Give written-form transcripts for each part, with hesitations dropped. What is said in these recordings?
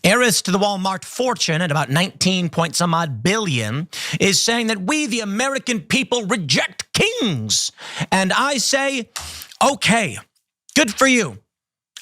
Heiress to the Walmart fortune at about 19 point some odd billion is saying that we, the American people, reject kings. And I say, okay, good for you.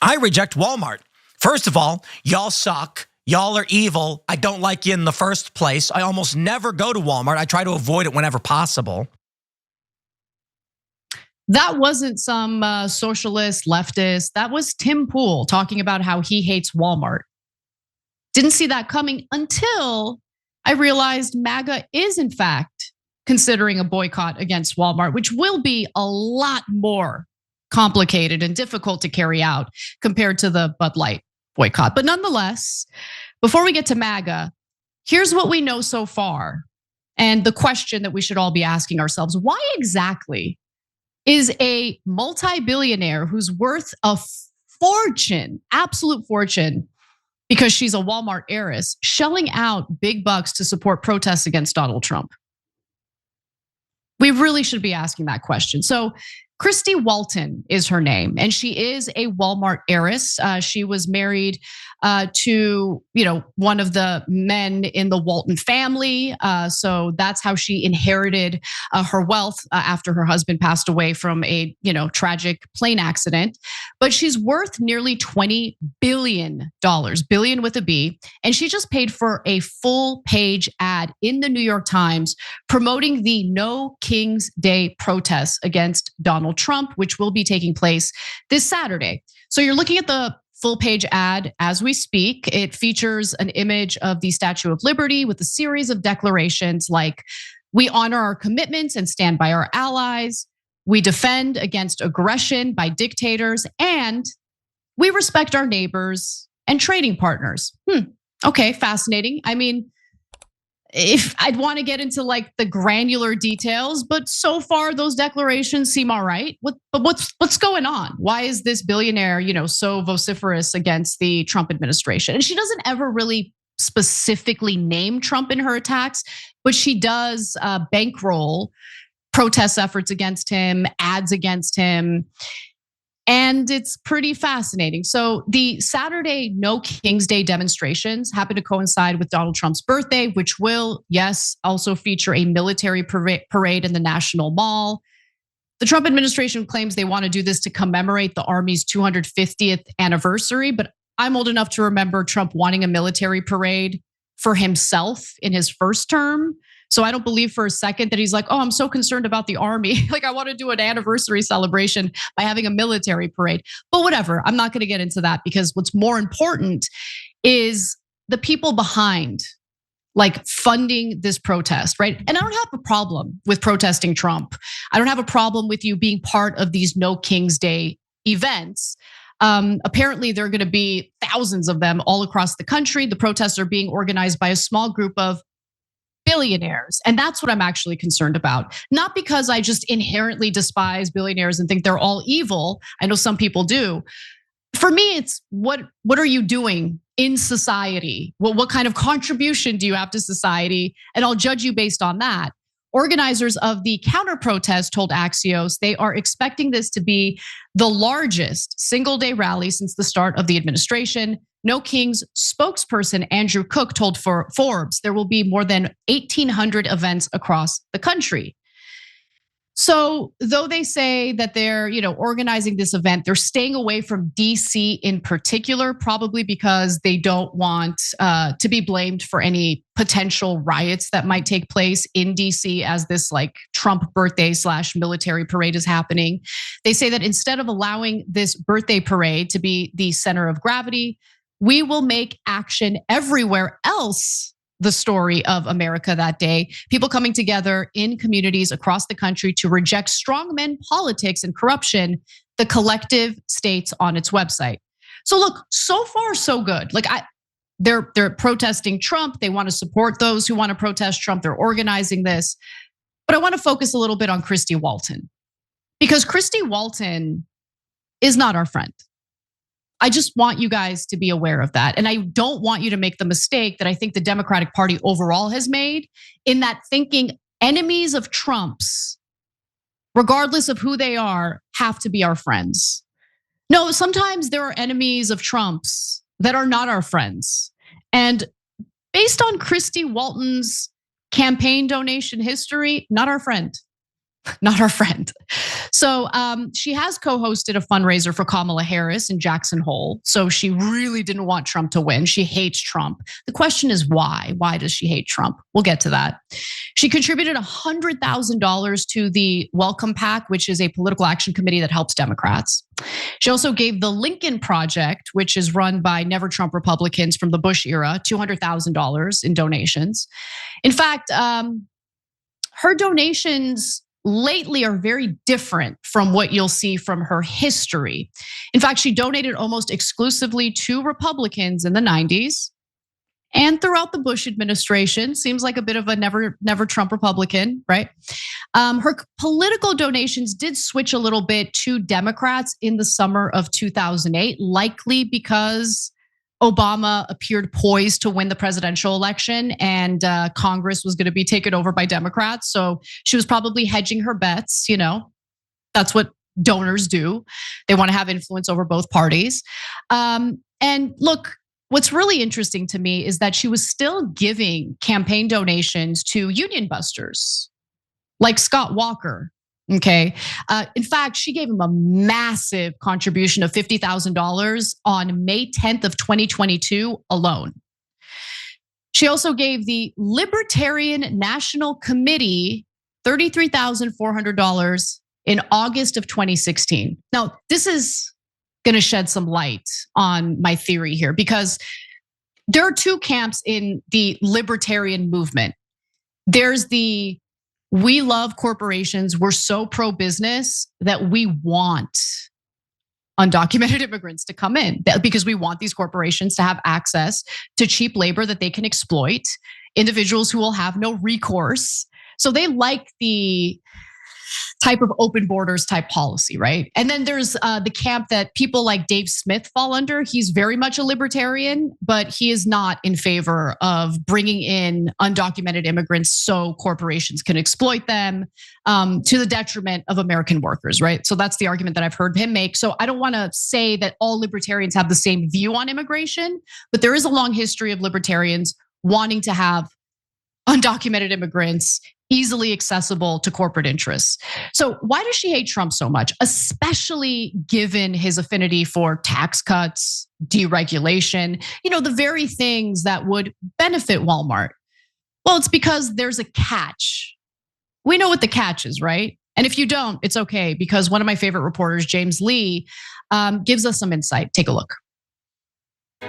I reject Walmart. First of all, y'all suck. Y'all are evil. I don't like you in the first place. I almost never go to Walmart. I try to avoid it whenever possible. That wasn't some socialist, leftist. That was Tim Pool talking about how he hates Walmart. Didn't see that coming until I realized MAGA is in fact considering a boycott against Walmart, which will be a lot more complicated and difficult to carry out compared to the Bud Light boycott. But nonetheless, before we get to MAGA, here's what we know so far. And the question that we should all be asking ourselves: why exactly is a multi-billionaire who's worth a fortune, absolute fortune, because she's a Walmart heiress, shelling out big bucks to support protests against Donald Trump? We really should be asking that question. So Christy Walton is her name, and she is a Walmart heiress. She was married to, one of the men in the Walton family. So that's how she inherited her wealth after her husband passed away from a, tragic plane accident. But she's worth nearly $20 billion, billion with a B. And she just paid for a full page ad in the New York Times promoting the No King's Day protests against Donald Trump, which will be taking place this Saturday. So you're looking at the full page ad as we speak. It features an image of the Statue of Liberty with a series of declarations like, we honor our commitments and stand by our allies. We defend against aggression by dictators, and we respect our neighbors and trading partners. Okay, fascinating. I mean, if I'd want to get into like the granular details, but so far those declarations seem all right. But what's going on? Why is this billionaire, so vociferous against the Trump administration? And she doesn't ever really specifically name Trump in her attacks, but she does bankroll protest efforts against him, ads against him. And it's pretty fascinating. So the Saturday No King's Day demonstrations happen to coincide with Donald Trump's birthday, which will, yes, also feature a military parade in the National Mall. The Trump administration claims they want to do this to commemorate the Army's 250th anniversary, but I'm old enough to remember Trump wanting a military parade for himself in his first term. So I don't believe for a second that he's like, oh, I'm so concerned about the Army. Like I want to do an anniversary celebration by having a military parade. But whatever, I'm not going to get into that, because what's more important is the people behind like funding this protest, right? And I don't have a problem with protesting Trump. I don't have a problem with you being part of these No King's Day events. Apparently, there are going to be thousands of them all across the country. The protests are being organized by a small group of billionaires. And that's what I'm actually concerned about. Not because I just inherently despise billionaires and think they're all evil. I know some people do. For me, it's what are you doing in society? What kind of contribution do you have to society? And I'll judge you based on that. Organizers of the counter protest told Axios they are expecting this to be the largest single day rally since the start of the administration. No King's spokesperson Andrew Cook told Forbes there will be more than 1,800 events across the country. So though they say that they're, organizing this event, they're staying away from DC in particular, probably because they don't want to be blamed for any potential riots that might take place in DC as this like Trump birthday / military parade is happening. They say that instead of allowing this birthday parade to be the center of gravity, we will make action everywhere else the story of America that day. People coming together in communities across the country to reject strongman politics and corruption, the collective states on its website. So look, so far so good. Like they're protesting Trump. They want to support those who want to protest Trump. They're organizing this. But I want to focus a little bit on Christy Walton, because Christy Walton is not our friend. I just want you guys to be aware of that. And I don't want you to make the mistake that I think the Democratic Party overall has made, in that thinking enemies of Trump's, regardless of who they are, have to be our friends. No, sometimes there are enemies of Trump's that are not our friends. And based on Christy Walton's campaign donation history, not our friend. Not our friend. So she has co-hosted a fundraiser for Kamala Harris in Jackson Hole. So she really didn't want Trump to win. She hates Trump. The question is why? Why does she hate Trump? We'll get to that. She contributed $100,000 to the Welcome PAC, which is a political action committee that helps Democrats. She also gave the Lincoln Project, which is run by Never Trump Republicans from the Bush era, $200,000 in donations. In fact, her donations lately are very different from what you'll see from her history. In fact, she donated almost exclusively to Republicans in the 90s and throughout the Bush administration. Seems like a bit of a never Trump Republican, right? Her political donations did switch a little bit to Democrats in the summer of 2008, likely because Obama appeared poised to win the presidential election and Congress was going to be taken over by Democrats. So she was probably hedging her bets, that's what donors do. They want to have influence over both parties. And look, what's really interesting to me is that she was still giving campaign donations to union busters like Scott Walker. Okay. In fact, she gave him a massive contribution of $50,000 on May 10th of 2022 alone. She also gave the Libertarian National Committee $33,400 in August of 2016. Now, this is going to shed some light on my theory here because there are two camps in the libertarian movement. There's the we love corporations. We're so pro-business that we want undocumented immigrants to come in because we want these corporations to have access to cheap labor that they can exploit, individuals who will have no recourse. So they like the type of open borders type policy, right? And then there's the camp that people like Dave Smith fall under. He's very much a libertarian, but he is not in favor of bringing in undocumented immigrants so corporations can exploit them to the detriment of American workers, right? So that's the argument that I've heard him make. So I don't want to say that all libertarians have the same view on immigration, but there is a long history of libertarians wanting to have undocumented immigrants easily accessible to corporate interests. So why does she hate Trump so much, especially given his affinity for tax cuts, deregulation, the very things that would benefit Walmart? Well, it's because there's a catch. We know what the catch is, right? And if you don't, it's okay because one of my favorite reporters, James Lee, gives us some insight. Take a look.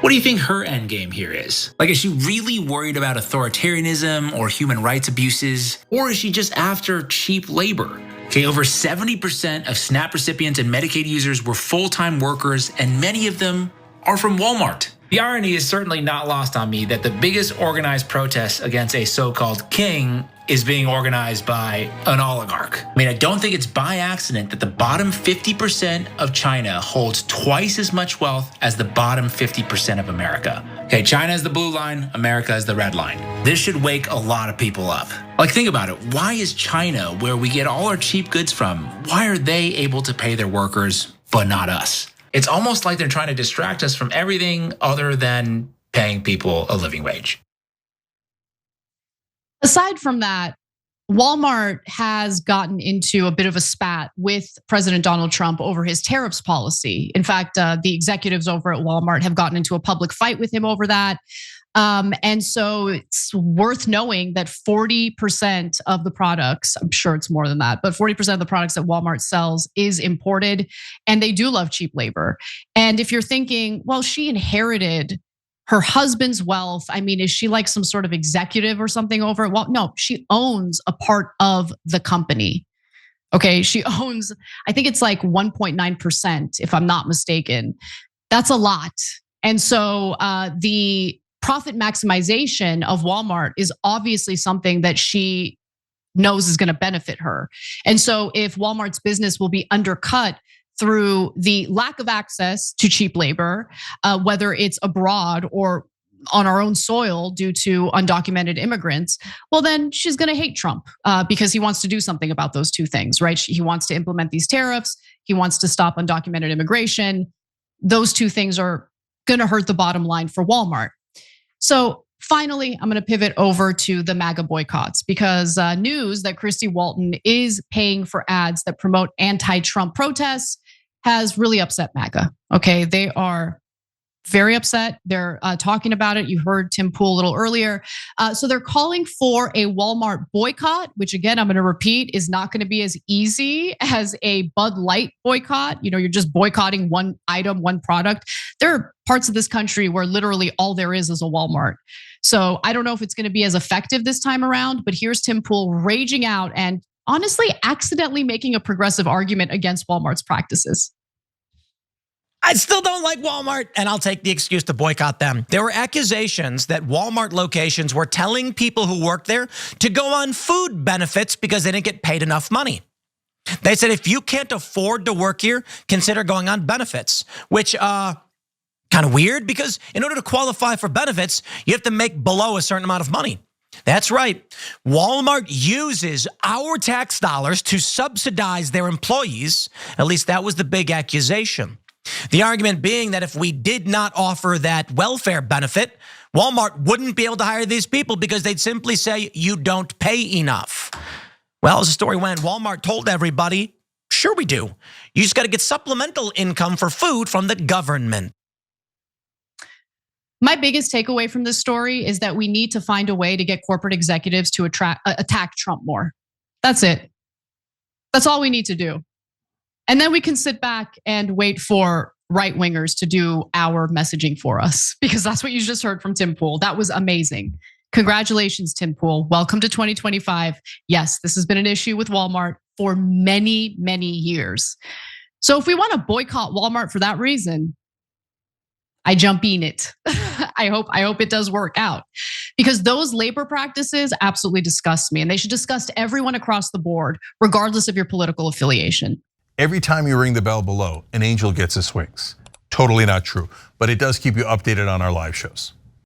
What do you think her end game here is? Like, is she really worried about authoritarianism or human rights abuses? Or is she just after cheap labor? Okay, over 70% of SNAP recipients and Medicaid users were full-time workers, and many of them are from Walmart. The irony is certainly not lost on me that the biggest organized protest against a so-called king is being organized by an oligarch. I mean, I don't think it's by accident that the bottom 50% of China holds twice as much wealth as the bottom 50% of America. Okay, China is the blue line, America is the red line. This should wake a lot of people up. Like, think about it. Why is China, where we get all our cheap goods from, why are they able to pay their workers, but not us? It's almost like they're trying to distract us from everything other than paying people a living wage. Aside from that, Walmart has gotten into a bit of a spat with President Donald Trump over his tariffs policy. In fact, the executives over at Walmart have gotten into a public fight with him over that. And so it's worth knowing that 40% of the products, I'm sure it's more than that, but 40% of the products that Walmart sells is imported, and they do love cheap labor. And if you're thinking, well, she inherited her husband's wealth, I mean, is she like some sort of executive or something over it? Well, no, she owns a part of the company. Okay, she owns, I think it's like 1.9%, if I'm not mistaken. That's a lot. And so the profit maximization of Walmart is obviously something that she knows is going to benefit her. And so if Walmart's business will be undercut through the lack of access to cheap labor, whether it's abroad or on our own soil due to undocumented immigrants, well, then she's going to hate Trump because he wants to do something about those two things, right? He wants to implement these tariffs. He wants to stop undocumented immigration. Those two things are going to hurt the bottom line for Walmart. So finally, I'm going to pivot over to the MAGA boycotts because news that Christy Walton is paying for ads that promote anti-Trump protests has really upset MAGA. Okay, they are very upset. They're talking about it. You heard Tim Pool a little earlier. So they're calling for a Walmart boycott, which again, I'm going to repeat, is not going to be as easy as a Bud Light boycott. You're just boycotting one item, one product. There are parts of this country where literally all there is a Walmart. So I don't know if it's going to be as effective this time around, but here's Tim Pool raging out and honestly accidentally making a progressive argument against Walmart's practices. I still don't like Walmart, and I'll take the excuse to boycott them. There were accusations that Walmart locations were telling people who work there to go on food benefits because they didn't get paid enough money. They said, if you can't afford to work here, consider going on benefits, which kind of weird because in order to qualify for benefits, you have to make below a certain amount of money. That's right. Walmart uses our tax dollars to subsidize their employees. At least that was the big accusation. The argument being that if we did not offer that welfare benefit, Walmart wouldn't be able to hire these people because they'd simply say, you don't pay enough. Well, as the story went, Walmart told everybody, sure we do. You just got to get supplemental income for food from the government. My biggest takeaway from this story is that we need to find a way to get corporate executives to attack Trump more. That's it. That's all we need to do. And then we can sit back and wait for right wingers to do our messaging for us, because that's what you just heard from Tim Pool. That was amazing. Congratulations, Tim Pool. Welcome to 2025. Yes, this has been an issue with Walmart for many, many years. So if we want to boycott Walmart for that reason, I jump in it. I hope it does work out, because those labor practices absolutely disgust me, and they should disgust everyone across the board, regardless of your political affiliation. Every time you ring the bell below, an angel gets his wings. Totally not true, but it does keep you updated on our live shows.